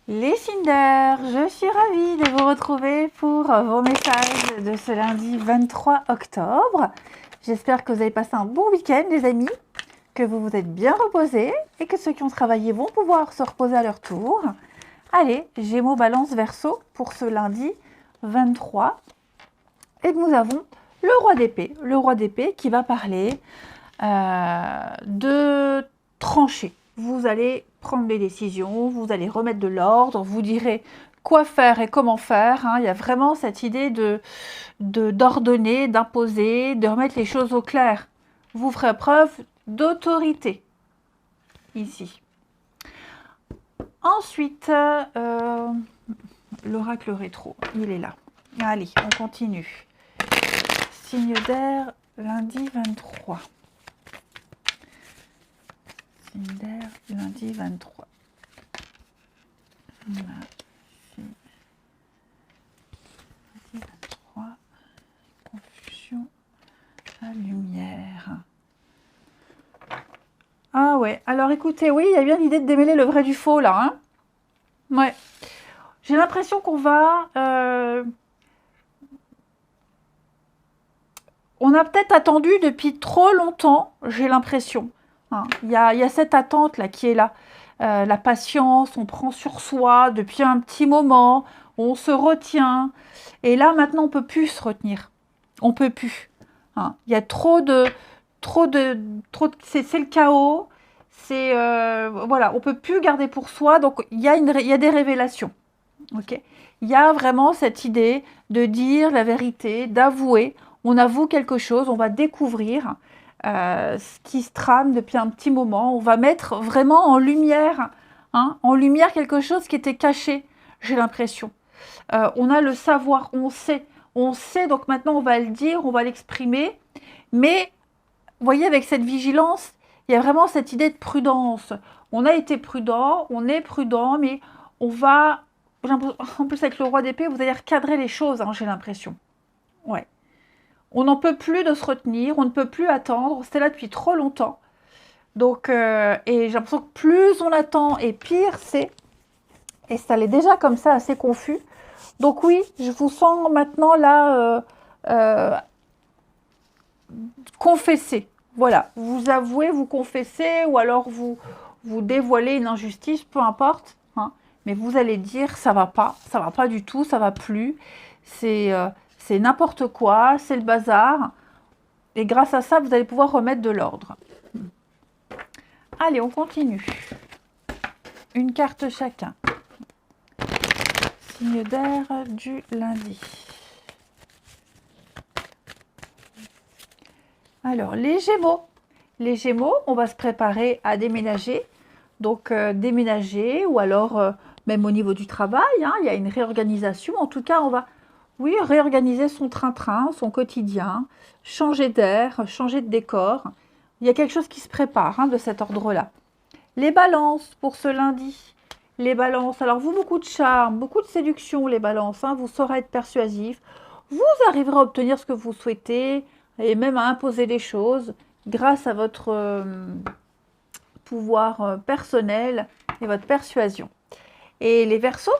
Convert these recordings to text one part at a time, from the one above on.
Les Cinder, je suis ravie de vous retrouver pour vos messages de ce lundi 23 octobre. J'espère que vous avez passé un bon week-end les amis, que vous vous êtes bien reposés et que ceux qui ont travaillé vont pouvoir se reposer à leur tour. Allez, Gémeaux, Balance, Verseau pour ce lundi 23. Et nous avons le roi d'épée qui va parler de trancher. Vous allez prendre des décisions, vous allez remettre de l'ordre, vous direz quoi faire et comment faire. Il y a vraiment cette idée d'ordonner, d'imposer, de remettre les choses au clair. Vous ferez preuve d'autorité ici. Ensuite, l'oracle rétro, il est là. Allez, on continue. Signe d'air, lundi 23. Signe d'air, lundi 23. Lundi 23. Confusion, la lumière. Ah ouais, alors écoutez, oui, il y a bien l'idée de démêler le vrai du faux là. Hein, ouais. J'ai l'impression qu'on va... on a peut-être attendu depuis trop longtemps, j'ai l'impression. Hein, il y a cette attente là qui est là. La patience, on prend sur soi depuis un petit moment, on se retient. Et là, maintenant, on ne peut plus se retenir. On ne peut plus. Hein, il y a c'est le chaos. Voilà, on ne peut plus garder pour soi. Donc, il y a des révélations. Okay, il y a vraiment cette idée de dire la vérité, d'avouer. On avoue quelque chose, on va découvrir ce qui se trame depuis un petit moment. On va mettre vraiment en lumière quelque chose qui était caché, j'ai l'impression. On a le savoir, on sait, donc maintenant on va le dire, on va l'exprimer. Mais, vous voyez, avec cette vigilance, il y a vraiment cette idée de prudence. On a été prudent, on est prudent, mais on va... En plus, avec le roi d'épée, vous allez recadrer les choses, hein, j'ai l'impression. Ouais. On n'en peut plus de se retenir, on ne peut plus attendre. C'était là depuis trop longtemps. Donc, et j'ai l'impression que plus on attend et pire c'est. Et ça l'est déjà comme ça, assez confus. Donc oui, je vous sens maintenant là confesser. Voilà, vous avouez, vous confessez, ou alors vous dévoilez une injustice, peu importe. Hein, mais vous allez dire ça va pas du tout, ça va plus. C'est n'importe quoi, c'est le bazar. Et grâce à ça, vous allez pouvoir remettre de l'ordre. Allez, on continue. Une carte chacun. Signe d'air du lundi. Alors, les Gémeaux. Les Gémeaux, on va se préparer à déménager. Donc, déménager ou alors même au niveau du travail, hein, il y a une réorganisation. En tout cas, on va, oui, réorganiser son train-train, son quotidien, changer d'air, changer de décor. Il y a quelque chose qui se prépare hein, de cet ordre-là. Les balances pour ce lundi. Les balances, alors vous, beaucoup de charme, beaucoup de séduction, les balances. Hein, vous saurez être persuasif. Vous arriverez à obtenir ce que vous souhaitez et même à imposer les choses grâce à votre pouvoir personnel et votre persuasion. Et les Verseaux,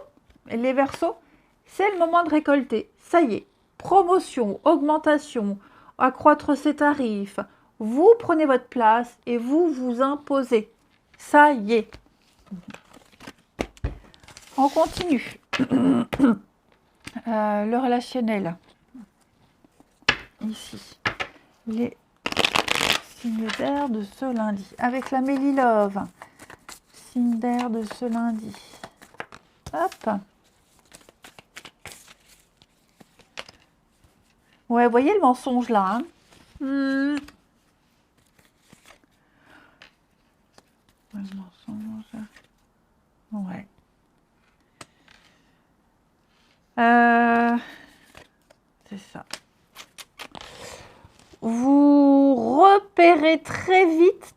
c'est le moment de récolter. Ça y est, promotion, augmentation, accroître ses tarifs. Vous prenez votre place et vous vous imposez. Ça y est. On continue. Le relationnel. Ici. Les signes d'air de ce lundi. Avec la Mélie Love. Signe d'air de ce lundi. Hop. Ouais, vous voyez le mensonge là. Hein le mensonge. Ouais. C'est ça. Vous repérez très vite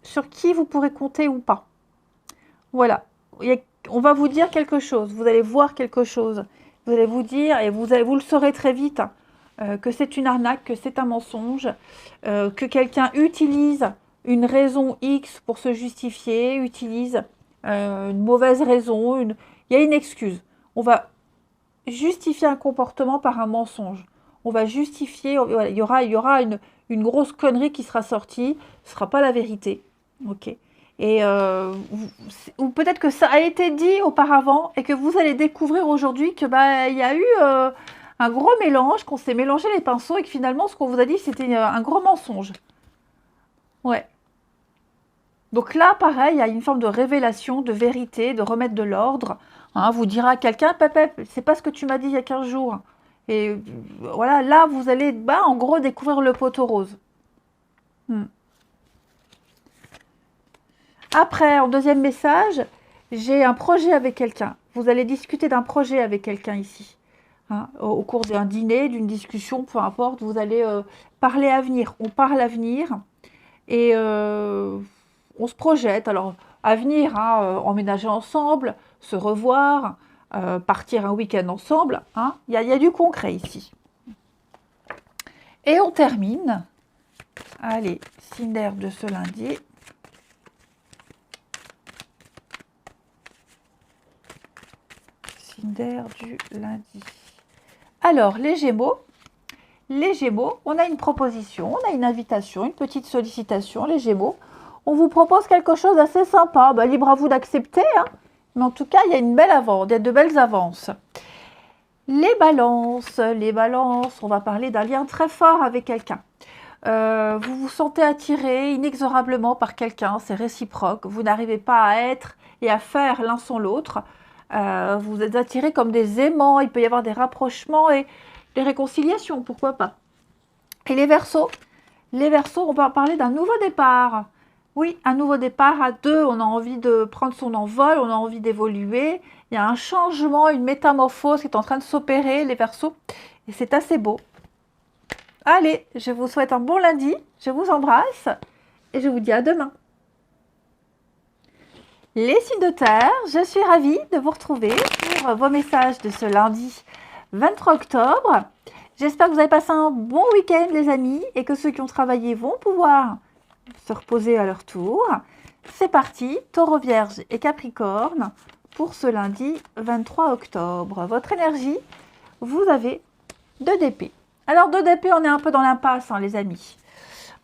sur qui vous pourrez compter ou pas. Voilà. On va vous dire quelque chose. Vous allez voir quelque chose. Vous allez vous dire, et vous le saurez très vite, que c'est une arnaque, que c'est un mensonge, que quelqu'un utilise une raison X pour se justifier, utilise une mauvaise raison, il y a une excuse. On va justifier un comportement par un mensonge. On va justifier, voilà, il y aura une grosse connerie qui sera sortie, ce ne sera pas la vérité. Ok. Et ou peut-être que ça a été dit auparavant et que vous allez découvrir aujourd'hui que bah il y a eu un gros mélange, qu'on s'est mélangé les pinceaux et que finalement ce qu'on vous a dit c'était un gros mensonge. Ouais. Donc là, pareil, il y a une forme de révélation, de vérité, de remettre de l'ordre. Hein, vous dira à quelqu'un, Pépé, c'est pas ce que tu m'as dit il y a 15 jours. Et voilà, là, vous allez, bah, en gros, découvrir le poteau rose. Hmm. Après, en deuxième message, j'ai un projet avec quelqu'un. Vous allez discuter d'un projet avec quelqu'un ici. Hein, au cours d'un dîner, d'une discussion, peu importe, vous allez parler avenir. On parle avenir et on se projette. Alors, avenir, hein, emménager ensemble, se revoir, partir un week-end ensemble. Hein. Il y a du concret ici. Et on termine. Allez, Cinder de ce lundi. Cinder du lundi. Alors, les Gémeaux. Les Gémeaux, on a une proposition, on a une invitation, une petite sollicitation. Les Gémeaux, on vous propose quelque chose d'assez sympa. Bah, libre à vous d'accepter. Hein. Mais en tout cas, il y a une belle avance, il y a de belles avances. Les balances, on va parler d'un lien très fort avec quelqu'un. Vous vous sentez attiré inexorablement par quelqu'un, c'est réciproque. Vous n'arrivez pas à être et à faire l'un sans l'autre. Vous êtes attirés comme des aimants, il peut y avoir des rapprochements et des réconciliations, pourquoi pas. Et les Verseaux, on va parler d'un nouveau départ. Oui, un nouveau départ à deux, on a envie de prendre son envol, on a envie d'évoluer. Il y a un changement, une métamorphose qui est en train de s'opérer, les Verseaux, et c'est assez beau. Allez, je vous souhaite un bon lundi, je vous embrasse et je vous dis à demain. Les signes de terre, je suis ravie de vous retrouver pour vos messages de ce lundi 23 octobre. J'espère que vous avez passé un bon week-end les amis et que ceux qui ont travaillé vont pouvoir se reposer à leur tour. C'est parti, Taureau, Vierge et Capricorne pour ce lundi 23 octobre. Votre énergie, vous avez 2 d'épée. Alors 2 d'épée, on est un peu dans l'impasse hein, les amis.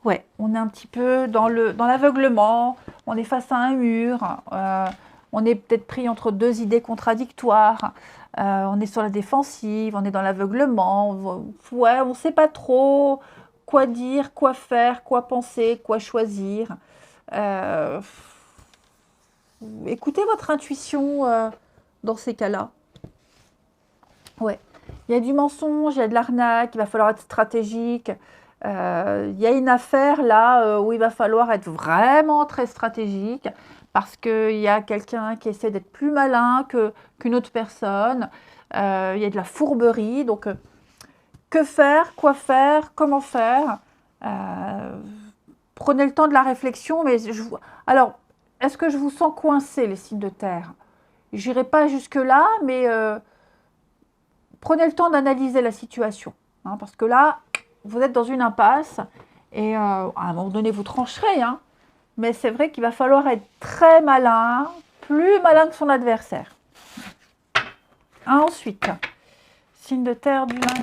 Ouais, on est un petit peu dans l'aveuglement, on est face à un mur, on est peut-être pris entre 2 idées contradictoires, on est sur la défensive, on est dans l'aveuglement, ouais, on ne sait pas trop quoi dire, quoi faire, quoi penser, quoi choisir. Écoutez votre intuition dans ces cas-là. Ouais, il y a du mensonge, il y a de l'arnaque, il va falloir être stratégique. Il y a une affaire là où il va falloir être vraiment très stratégique parce qu'il y a quelqu'un qui essaie d'être plus malin qu'une autre personne. Il y a de la fourberie. Donc, que faire, quoi faire, comment faire prenez le temps de la réflexion. Mais alors, est-ce que je vous sens coincé, les signes de terre? J'irai pas jusque-là, mais prenez le temps d'analyser la situation. Hein, parce que là, vous êtes dans une impasse et à un moment donné, vous trancherez. Hein, mais c'est vrai qu'il va falloir être très malin, plus malin que son adversaire. Ensuite, signe de terre du lundi.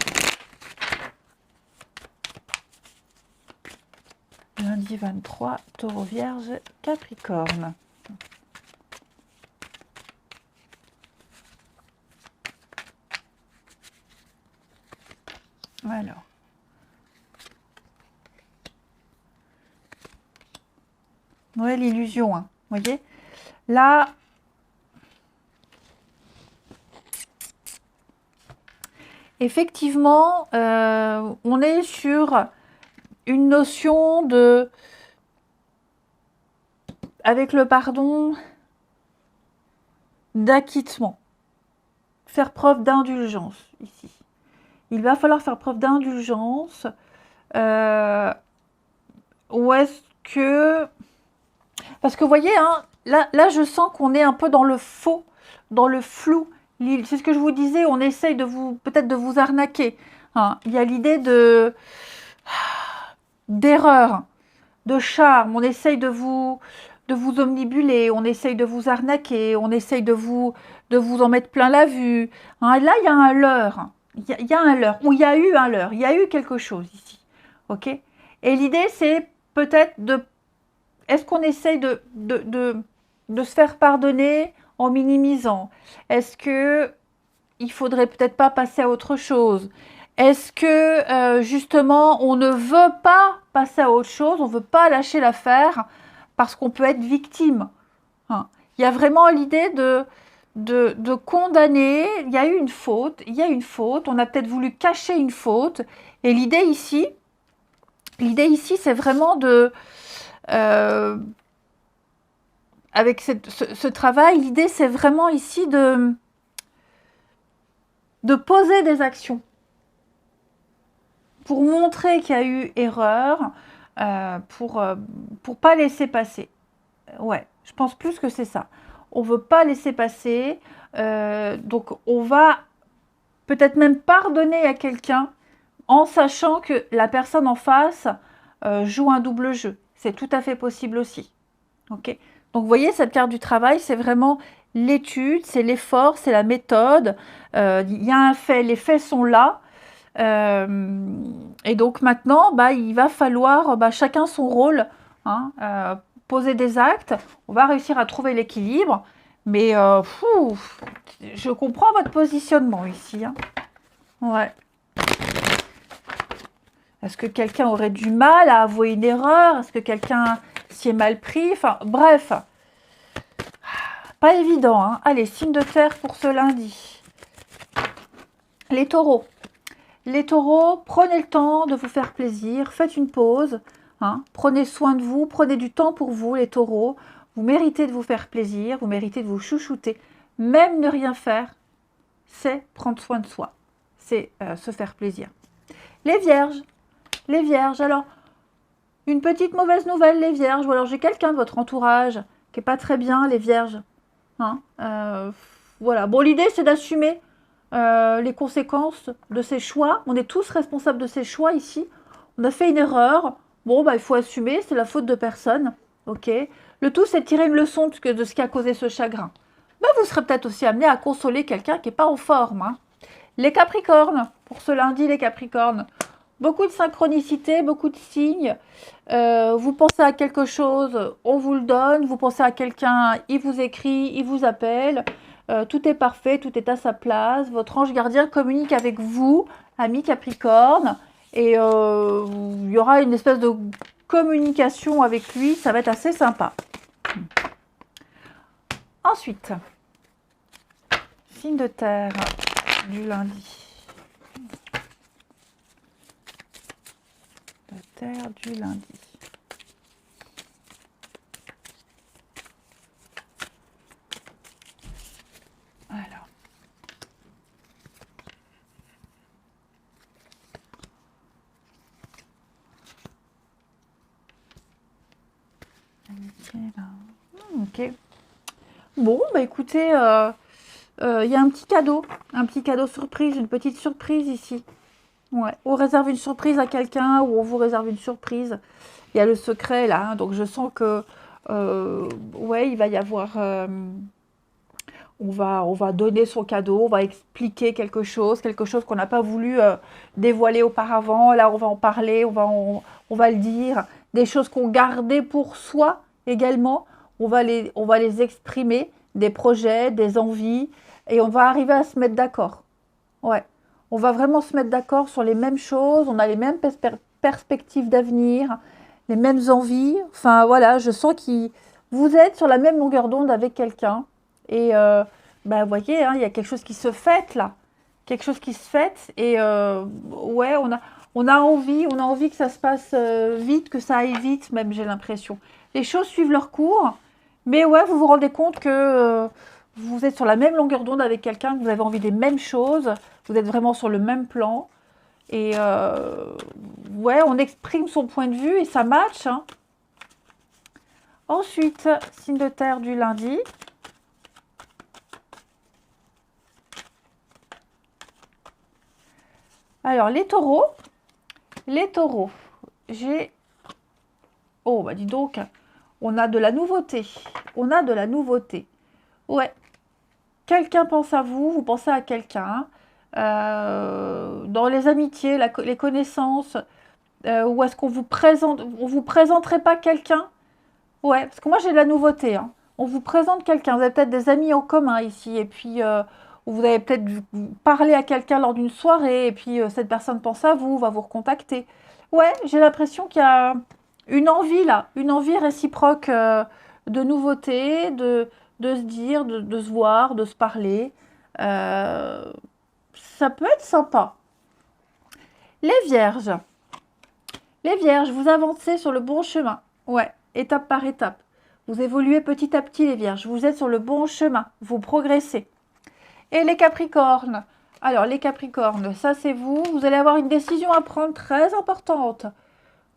Lundi 23, Taureau, Vierge, Capricorne. Alors. Ouais, l'illusion, hein. Vous voyez? Là, effectivement, on est sur une notion de, avec le pardon, d'acquittement. Faire preuve d'indulgence, ici. Il va falloir faire preuve d'indulgence. Ou est-ce que... Parce que vous voyez, hein, là, je sens qu'on est un peu dans le faux, dans le flou. C'est ce que je vous disais, on essaye de peut-être de vous arnaquer. Hein. Il y a l'idée d'erreur, de charme. On essaye de vous de vous omnibuler, on essaye de vous arnaquer, on essaye de vous en mettre plein la vue. Hein, là, il y a un leurre. Il y a un leurre, ou il y a eu un leurre, il y a eu quelque chose ici. Ok? Et l'idée, c'est peut-être de... Est-ce qu'on essaye de se faire pardonner en minimisant? Est-ce que il faudrait peut-être pas passer à autre chose? Est-ce que justement on ne veut pas passer à autre chose, on ne veut pas lâcher l'affaire parce qu'on peut être victime? Hein. Il y a vraiment l'idée de condamner, il y a eu une faute, il y a une faute, on a peut-être voulu cacher une faute, et l'idée ici, c'est vraiment de... avec ce travail, l'idée c'est vraiment ici de poser des actions pour montrer qu'il y a eu erreur, pour pas laisser passer. Ouais, je pense plus que c'est ça. On veut pas laisser passer, donc on va peut-être même pardonner à quelqu'un en sachant que la personne en face joue un double jeu. C'est tout à fait possible aussi. Ok. Donc vous voyez, cette carte du travail, c'est vraiment l'étude, c'est l'effort, c'est la méthode. Il y a un fait, les faits sont là. Et donc maintenant, il va falloir chacun son rôle, hein, poser des actes. On va réussir à trouver l'équilibre. Mais je comprends votre positionnement ici. Hein. Ouais. Est-ce que quelqu'un aurait du mal à avouer une erreur? Est-ce que quelqu'un s'y est mal pris? Enfin, bref. Pas évident. Hein. Allez, signe de terre pour ce lundi. Les taureaux. Les taureaux, prenez le temps de vous faire plaisir. Faites une pause. Hein. Prenez soin de vous. Prenez du temps pour vous, les taureaux. Vous méritez de vous faire plaisir. Vous méritez de vous chouchouter. Même ne rien faire, c'est prendre soin de soi. C'est se faire plaisir. Les vierges. Les vierges, alors, une petite mauvaise nouvelle, les vierges, ou alors j'ai quelqu'un de votre entourage qui n'est pas très bien, les vierges. Hein, voilà, bon, l'idée c'est d'assumer les conséquences de ses choix. On est tous responsables de ses choix ici. On a fait une erreur, bon, il faut assumer, c'est la faute de personne. Ok. Le tout c'est de tirer une leçon de ce qui a causé ce chagrin. Vous serez peut-être aussi amené à consoler quelqu'un qui n'est pas en forme. Hein. Les capricornes, pour ce lundi, les capricornes. Beaucoup de synchronicité, beaucoup de signes. Vous pensez à quelque chose, on vous le donne. Vous pensez à quelqu'un, il vous écrit, il vous appelle. Tout est parfait, tout est à sa place. Votre ange gardien communique avec vous, ami Capricorne. Et il y aura une espèce de communication avec lui. Ça va être assez sympa. Ensuite, signe de terre du lundi. Terre du lundi. Alors. Ok. Bon, écoutez, il y a un petit cadeau surprise, une petite surprise ici. Ouais. On réserve une surprise à quelqu'un ou on vous réserve une surprise. Il y a le secret là, hein, donc je sens que ouais, il va y avoir. On va donner son cadeau, on va expliquer quelque chose qu'on n'a pas voulu dévoiler auparavant. Là, on va en parler, on va le dire. Des choses qu'on gardait pour soi également, on va les exprimer, des projets, des envies, et on va arriver à se mettre d'accord. Ouais. On va vraiment se mettre d'accord sur les mêmes choses, on a les mêmes perspectives d'avenir, les mêmes envies. Enfin voilà, je sens que vous êtes sur la même longueur d'onde avec quelqu'un. Et vous voyez, hein, il y a quelque chose qui se fête là. Quelque chose qui se fête. Et ouais, on a envie que ça se passe vite, que ça aille vite, même j'ai l'impression. Les choses suivent leur cours. Mais ouais, vous vous rendez compte que vous êtes sur la même longueur d'onde avec quelqu'un, que vous avez envie des mêmes choses, vous êtes vraiment sur le même plan. Et ouais, on exprime son point de vue et ça match. Hein. Ensuite, signe de terre du lundi. Alors, les taureaux, j'ai... Oh, dis donc, On a de la nouveauté. On a de la nouveauté. Ouais. Quelqu'un pense à vous, vous pensez à quelqu'un. Dans les amitiés, les connaissances, ou est-ce qu'on vous présente, on vous présenterait pas quelqu'un? Ouais, parce que moi j'ai de la nouveauté, hein. On vous présente quelqu'un, vous avez peut-être des amis en commun ici, et puis vous avez peut-être parlé à quelqu'un lors d'une soirée, et puis cette personne pense à vous, va vous recontacter. Ouais, j'ai l'impression qu'il y a une envie là, une envie réciproque de nouveauté, de se dire, de se voir, de se parler. Euh, Ça peut être sympa. Les vierges. Les vierges, vous avancez sur le bon chemin. Ouais, étape par étape. Vous évoluez petit à petit, les vierges. Vous êtes sur le bon chemin. Vous progressez. Et les capricornes. Alors, les capricornes, ça c'est vous. Vous allez avoir une décision à prendre très importante.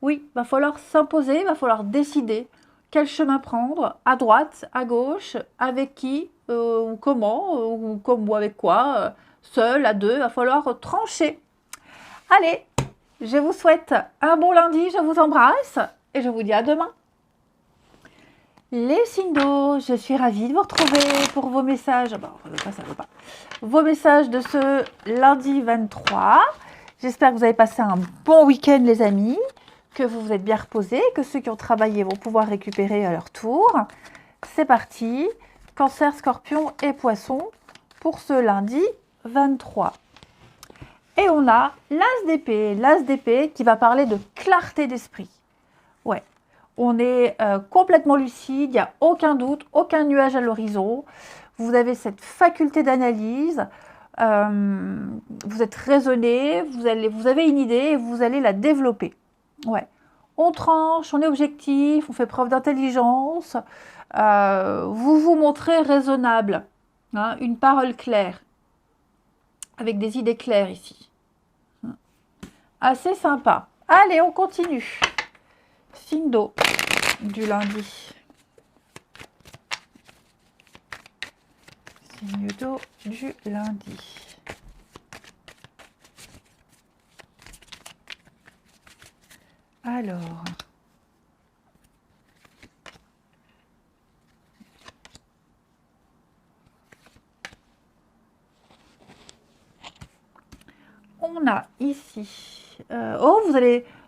Oui, va falloir s'imposer, va falloir décider quel chemin prendre, à droite, à gauche, avec qui, ou comment, ou comme ou avec quoi, seul, à deux, va falloir trancher. Allez, je vous souhaite un bon lundi, je vous embrasse et je vous dis à demain. Les signes d'eau, je suis ravie de vous retrouver pour vos messages. Bon, ça veut pas. Vos messages de ce lundi 23. J'espère que vous avez passé un bon week-end, les amis, que vous vous êtes bien reposés, que ceux qui ont travaillé vont pouvoir récupérer à leur tour. C'est parti. Cancer, Scorpion et Poisson pour ce lundi 23. Et on a l'As d'épée qui va parler de clarté d'esprit. Ouais, on est complètement lucide, il n'y a aucun doute, aucun nuage à l'horizon. Vous avez cette faculté d'analyse, vous êtes raisonné, vous avez une idée et vous allez la développer. Ouais, on tranche, on est objectif, on fait preuve d'intelligence, vous vous montrez raisonnable, hein, une parole claire, avec des idées claires ici. Assez sympa. Allez, on continue. Signe d'eau du lundi. Signe d'eau du lundi. Alors. On a ici.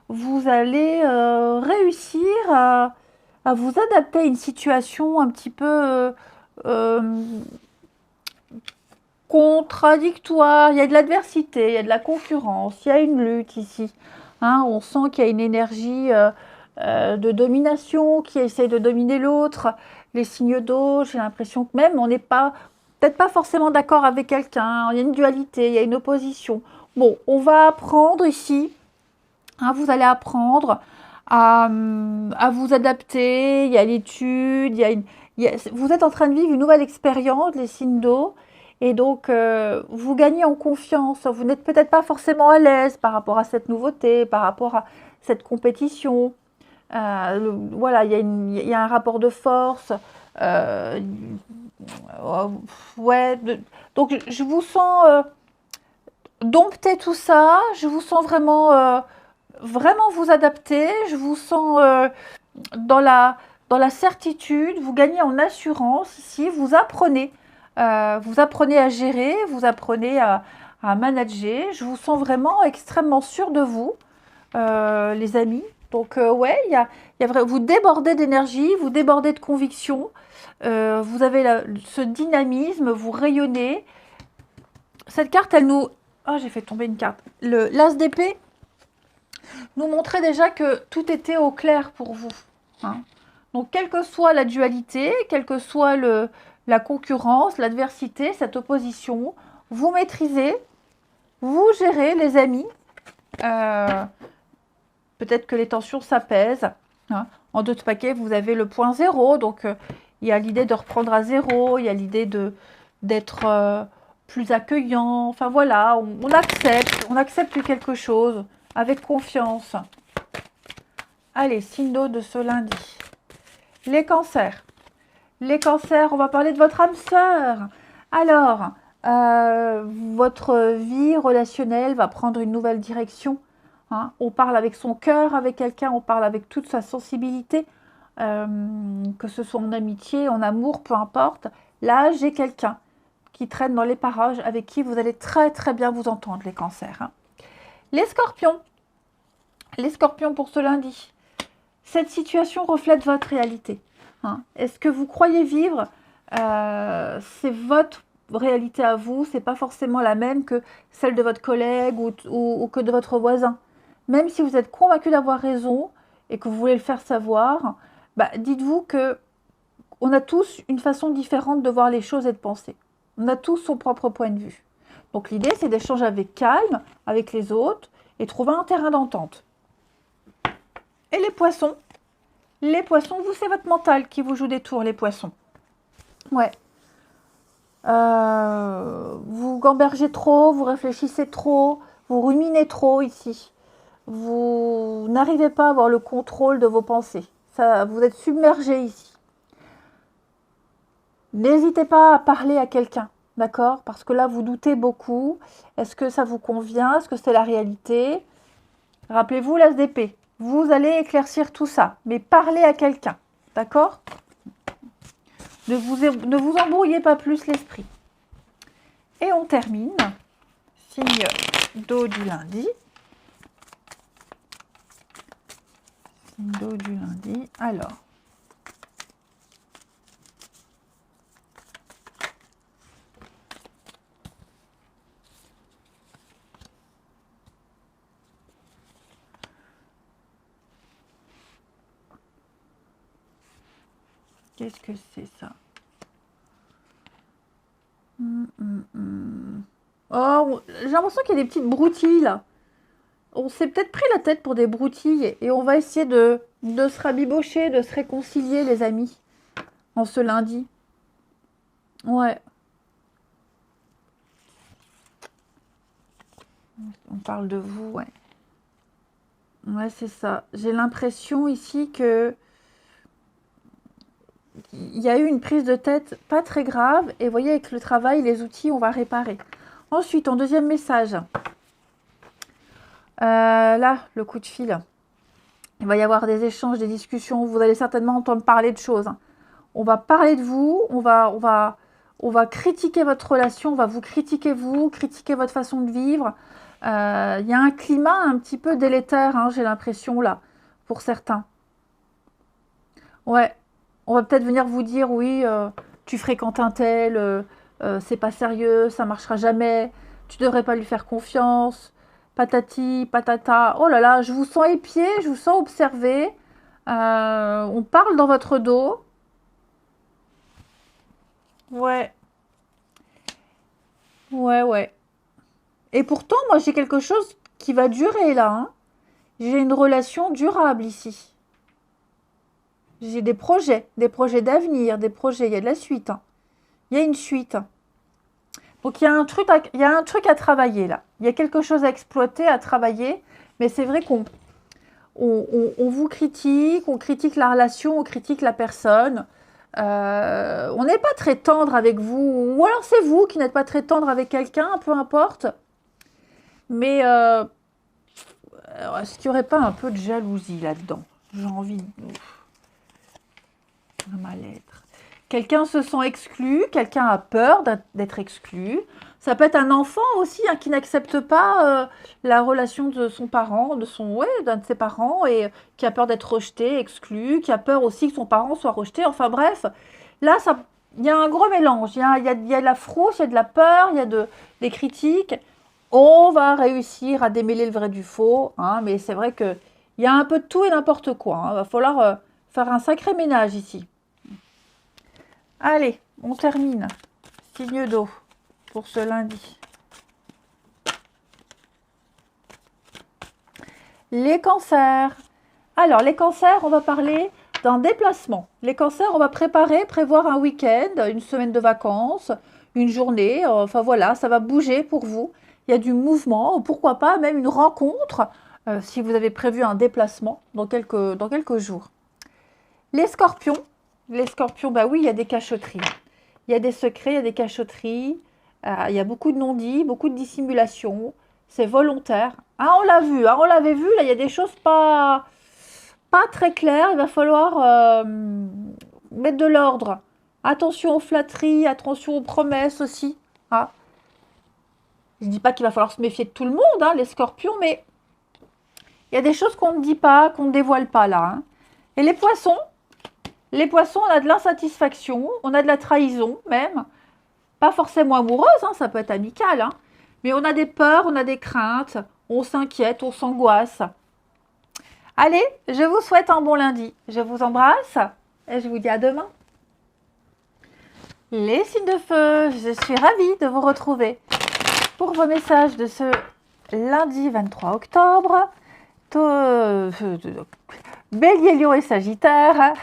Vous allez réussir à vous adapter à une situation un petit peu contradictoire. Il y a de l'adversité, il y a de la concurrence, il y a une lutte ici. Hein, on sent qu'il y a une énergie de domination qui essaie de dominer l'autre. Les signes d'eau, j'ai l'impression que même on n'est pas, peut-être pas forcément d'accord avec quelqu'un. Il y a une dualité, il y a une opposition. Bon, on va apprendre ici. Hein, vous allez apprendre à vous adapter. Il y a l'étude, vous êtes en train de vivre une nouvelle expérience, les signes d'eau. Et donc, vous gagnez en confiance. Vous n'êtes peut-être pas forcément à l'aise par rapport à cette nouveauté, par rapport à cette compétition. Voilà, il y a un rapport de force. Ouais, donc, je vous sens dompter tout ça. Je vous sens vraiment, vraiment vous adapter. Je vous sens dans la certitude. Vous gagnez en assurance ici. Vous apprenez à gérer, vous apprenez à manager. Je vous sens vraiment extrêmement sûr de vous, les amis. Donc, ouais, vous débordez d'énergie, vous débordez de conviction. Vous avez ce dynamisme, vous rayonnez. Cette carte, elle nous... Oh, j'ai fait tomber une carte. L'As d'épée nous montrait déjà que tout était au clair pour vous. Hein. Donc, quelle que soit la dualité, quelle que soit la concurrence, l'adversité, cette opposition, vous maîtrisez, vous gérez, les amis. Peut-être que les tensions s'apaisent. Hein. En 2 de paquet, vous avez le point 0. Donc, il y a l'idée de reprendre à 0. Il y a l'idée d'être plus accueillant. Enfin, voilà, on accepte quelque chose avec confiance. Allez, signe d'eau de ce lundi. Les cancers. Les cancers, on va parler de votre âme sœur. Alors, votre vie relationnelle va prendre une nouvelle direction. Hein. On parle avec son cœur avec quelqu'un, on parle avec toute sa sensibilité. que ce soit en amitié, en amour, peu importe. Là, j'ai quelqu'un qui traîne dans les parages avec qui vous allez très très bien vous entendre, les cancers. Hein. Les scorpions pour ce lundi. Cette situation reflète votre réalité. Hein. Est-ce que vous croyez vivre c'est votre réalité à vous, c'est pas forcément la même que celle de votre collègue ou que de votre voisin. Même si vous êtes convaincu d'avoir raison et que vous voulez le faire savoir, bah, dites-vous que on a tous une façon différente de voir les choses et de penser. On a tous son propre point de vue. Donc l'idée, c'est d'échanger avec calme, avec les autres, et trouver un terrain d'entente. Et les poissons, vous, c'est votre mental qui vous joue des tours, les poissons. Ouais. Vous gambergez trop, vous réfléchissez trop, vous ruminez trop ici. Vous n'arrivez pas à avoir le contrôle de vos pensées. Ça, vous êtes submergé ici. N'hésitez pas à parler à quelqu'un, d'accord? Parce que là, vous doutez beaucoup. Est-ce que ça vous convient? Est-ce que c'est la réalité? Rappelez-vous l'as d'épée. Vous allez éclaircir tout ça, mais parlez à quelqu'un, d'accord? Ne vous embrouillez pas plus l'esprit. Et on termine, signe d'eau du lundi. Signe d'eau du lundi. Alors, qu'est-ce que c'est ça? Oh, j'ai l'impression qu'il y a des petites broutilles là. On s'est peut-être pris la tête pour des broutilles et on va essayer de se rabibocher, de se réconcilier, les amis, en ce lundi. Ouais. On parle de vous, ouais. Ouais, c'est ça. J'ai l'impression ici que il y a eu une prise de tête pas très grave. Et vous voyez, avec le travail, les outils, on va réparer. Ensuite, en deuxième message. Là, le coup de fil. Il va y avoir des échanges, des discussions. Vous allez certainement entendre parler de choses. On va parler de vous. On va critiquer votre relation. On va vous critiquer vous, critiquer votre façon de vivre. Il y a un climat un petit peu délétère, hein, j'ai l'impression, là, pour certains. Ouais. On va peut-être venir vous dire, oui, tu fréquentes un tel, c'est pas sérieux, ça marchera jamais, tu devrais pas lui faire confiance, patati, patata. Oh là là, je vous sens épié, je vous sens observé. On parle dans votre dos. Ouais, ouais, ouais. Et pourtant, moi, j'ai quelque chose qui va durer là. Hein. J'ai une relation durable ici. J'ai des projets d'avenir, des projets, il y a de la suite. Hein. Il y a une suite. Donc il y a un truc à travailler là. Il y a quelque chose à exploiter, à travailler. Mais c'est vrai qu'on vous critique, on critique la relation, on critique la personne. On n'est pas très tendre avec vous. Ou alors c'est vous qui n'êtes pas très tendre avec quelqu'un, peu importe. Mais est-ce qu'il n'y aurait pas un peu de jalousie là-dedans? J'ai envie de... Un mal-être. Quelqu'un se sent exclu, quelqu'un a peur d'être exclu. Ça peut être un enfant aussi hein, qui n'accepte pas la relation de son parent, d'un de ses parents, et qui a peur d'être rejeté, exclu, qui a peur aussi que son parent soit rejeté. Enfin bref, là, il y a un gros mélange. Il y a de la frousse, il y a de la peur, il y a des critiques. On va réussir à démêler le vrai du faux, hein, mais c'est vrai qu'il y a un peu de tout et n'importe quoi. Il va falloir faire un sacré ménage ici. Allez, on termine. Signe d'eau pour ce lundi. Les cancers. Alors, les cancers, on va parler d'un déplacement. Les cancers, on va prévoir un week-end, une semaine de vacances, une journée. Enfin voilà, ça va bouger pour vous. Il y a du mouvement, ou pourquoi pas même une rencontre, si vous avez prévu un déplacement dans quelques jours. Les scorpions, bah oui, il y a des cachotteries. Il y a des secrets, il y a des cachotteries. Il y a beaucoup de non-dits, beaucoup de dissimulation. C'est volontaire. Ah, on l'a vu, hein, on l'avait vu. Là, il y a des choses pas pas très clair. Il va falloir mettre de l'ordre. Attention aux flatteries, attention aux promesses aussi. Ah. Je ne dis pas qu'il va falloir se méfier de tout le monde, hein, les scorpions, mais il y a des choses qu'on ne dit pas, qu'on ne dévoile pas là. Hein. Et les poissons, on a de l'insatisfaction, on a de la trahison même. Pas forcément amoureuse, hein, ça peut être amical. Hein. Mais on a des peurs, on a des craintes, on s'inquiète, on s'angoisse. Allez, je vous souhaite un bon lundi. Je vous embrasse et je vous dis à demain. Les signes de feu, je suis ravie de vous retrouver pour vos messages de ce lundi 23 octobre. Bélier, Lion et Sagittaire.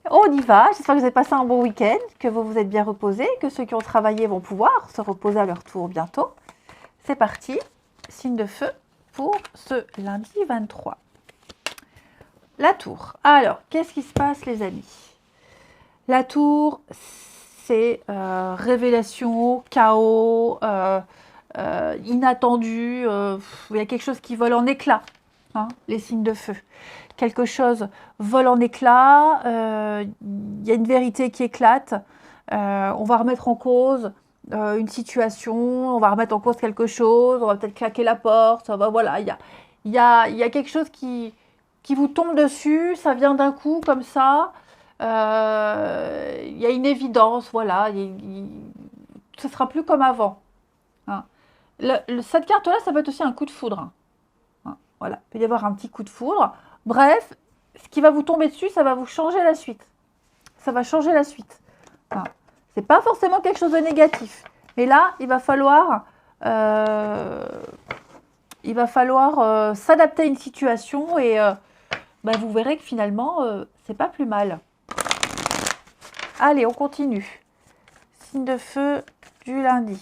On y va. J'espère que vous avez passé un bon week-end, que vous vous êtes bien reposés, que ceux qui ont travaillé vont pouvoir se reposer à leur tour bientôt. C'est parti. Signe de feu pour ce lundi 23. La tour. Alors, qu'est-ce qui se passe, les amis? La tour, c'est révélation, chaos, inattendu. Il y a quelque chose qui vole en éclats, hein, les signes de feu. Quelque chose vole en éclats, il y a une vérité qui éclate, on va remettre en cause une situation, on va remettre en cause quelque chose, on va peut-être claquer la porte, voilà, il y a quelque chose qui vous tombe dessus, ça vient d'un coup comme ça, il y a une évidence, voilà, ce sera plus comme avant. Hein. Cette carte-là, ça peut être aussi un coup de foudre. Hein. Voilà, il peut y avoir un petit coup de foudre. Bref, ce qui va vous tomber dessus, ça va vous changer la suite. Ça va changer la suite. Enfin, c'est pas forcément quelque chose de négatif. Mais là, il va falloir s'adapter à une situation et vous verrez que finalement, c'est pas plus mal. Allez, on continue. Signe de feu du lundi.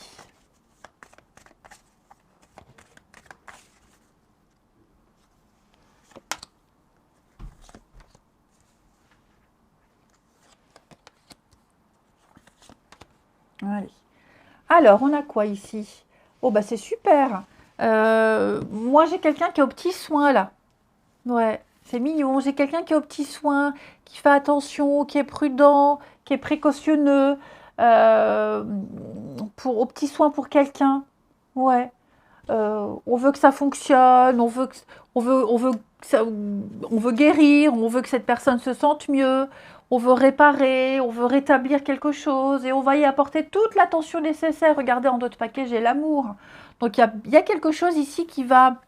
Allez. Alors, on a quoi ici? Oh, bah c'est super. Moi, j'ai quelqu'un qui est aux petits soins, là. Ouais, c'est mignon. J'ai quelqu'un qui est aux petits soins, qui fait attention, qui est prudent, qui est précautionneux, aux petits soins pour quelqu'un. Ouais. On veut que ça fonctionne, on veut guérir, on veut que cette personne se sente mieux, on veut réparer, on veut rétablir quelque chose et on va y apporter toute l'attention nécessaire. Regardez, en d'autres paquets, j'ai l'amour. Donc il y a quelque chose ici qui va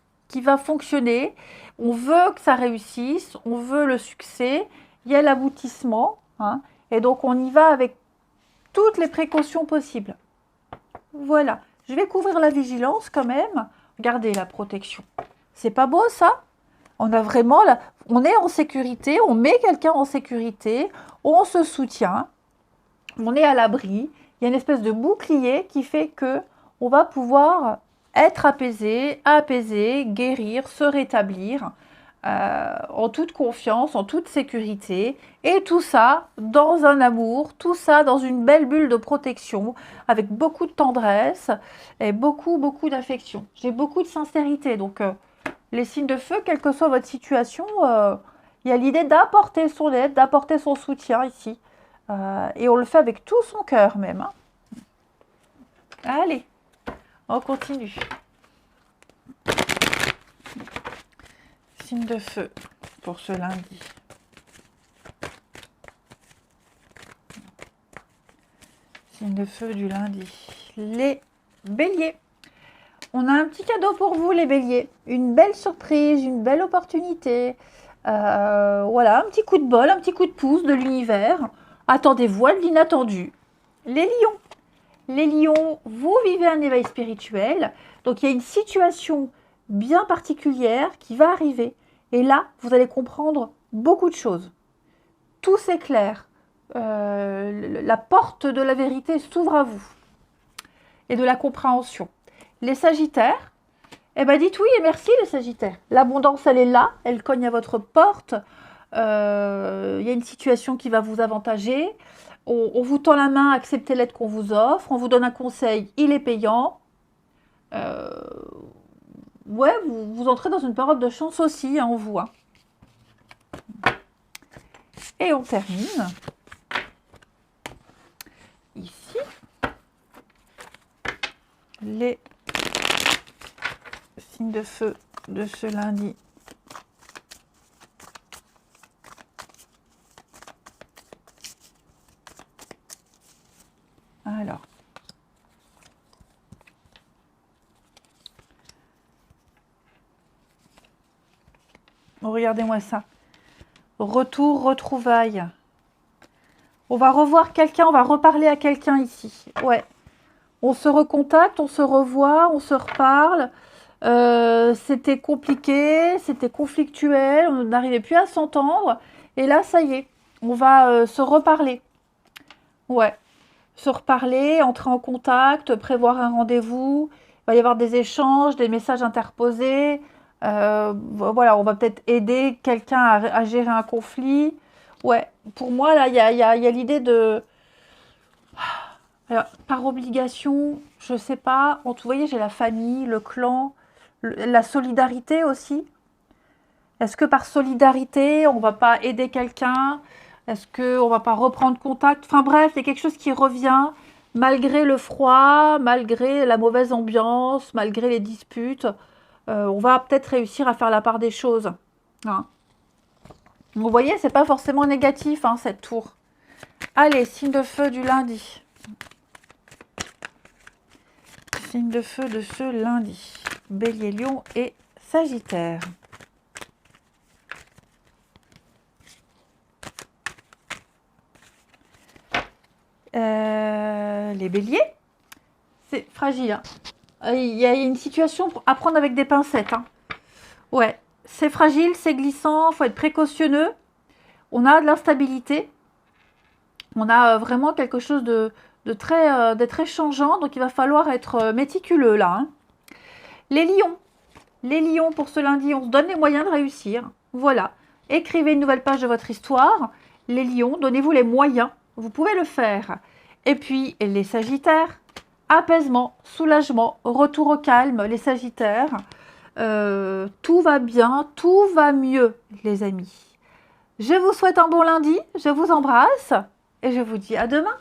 fonctionner. On veut que ça réussisse, on veut le succès, il y a l'aboutissement, hein, et donc on y va avec toutes les précautions possibles. Voilà. Je vais couvrir la vigilance quand même. Regardez la protection. C'est pas beau ça? On a vraiment on est en sécurité, on met quelqu'un en sécurité, on se soutient, on est à l'abri. Il y a une espèce de bouclier qui fait que on va pouvoir être apaisé, guérir, se rétablir en toute confiance, en toute sécurité. Et tout ça dans un amour, tout ça dans une belle bulle de protection, avec beaucoup de tendresse et beaucoup d'affection. J'ai beaucoup de sincérité. Donc, les signes de feu, quelle que soit votre situation, il y a l'idée d'apporter son aide, d'apporter son soutien ici. Et on le fait avec tout son cœur même. Hein. Allez, on continue. Signe de feu pour ce lundi. Signe de feu du lundi. Les béliers. On a un petit cadeau pour vous, les béliers. Une belle surprise, une belle opportunité. Voilà, un petit coup de bol, un petit coup de pouce de l'univers. Attendez-vous à de l'inattendu. Les lions. Les lions, vous vivez un éveil spirituel. Donc, il y a une situation bien particulière qui va arriver. Et là, vous allez comprendre beaucoup de choses. Tout s'éclaire. La porte de la vérité s'ouvre à vous. Et de la compréhension. Les sagittaires, dites oui et merci les sagittaires. L'abondance, elle est là, elle cogne à votre porte. Il y a une situation qui va vous avantager. On vous tend la main, acceptez l'aide qu'on vous offre. On vous donne un conseil, il est payant. Ouais, vous entrez dans une période de chance aussi, hein, on voit. Et on termine ici les signes de feu de ce lundi. Alors, regardez-moi ça. Retour, retrouvailles. On va revoir quelqu'un, on va reparler à quelqu'un ici. Ouais. On se recontacte, on se revoit, on se reparle. C'était compliqué, c'était conflictuel, on n'arrivait plus à s'entendre. Et là, ça y est, on va se reparler. Ouais. Se reparler, entrer en contact, prévoir un rendez-vous. Il va y avoir des échanges, des messages interposés. Voilà, on va peut-être aider quelqu'un à gérer un conflit. Ouais, pour moi, là, il y a l'idée de... Alors, par obligation, je sais pas. Vous voyez, j'ai la famille, le clan, la solidarité aussi. Est-ce que par solidarité, on va pas aider quelqu'un? Est-ce qu'on va pas reprendre contact? Enfin bref, il y a quelque chose qui revient malgré le froid, malgré la mauvaise ambiance, malgré les disputes. On va peut-être réussir à faire la part des choses. Hein. Vous voyez, c'est pas forcément négatif, hein, cette tour. Allez, signe de feu du lundi. Signe de feu de ce lundi. Bélier, Lion et Sagittaire. Les béliers, c'est fragile. Hein. Il y a une situation à prendre avec des pincettes. Hein. Ouais, c'est fragile, c'est glissant, il faut être précautionneux. On a de l'instabilité. On a vraiment quelque chose d'être changeant, donc il va falloir être méticuleux là. Hein. Les lions pour ce lundi, on se donne les moyens de réussir. Voilà, écrivez une nouvelle page de votre histoire. Les lions, donnez-vous les moyens, vous pouvez le faire. Et puis les sagittaires, apaisement, soulagement, retour au calme, les sagittaires. Tout va bien, tout va mieux les amis. Je vous souhaite un bon lundi, je vous embrasse et je vous dis à demain.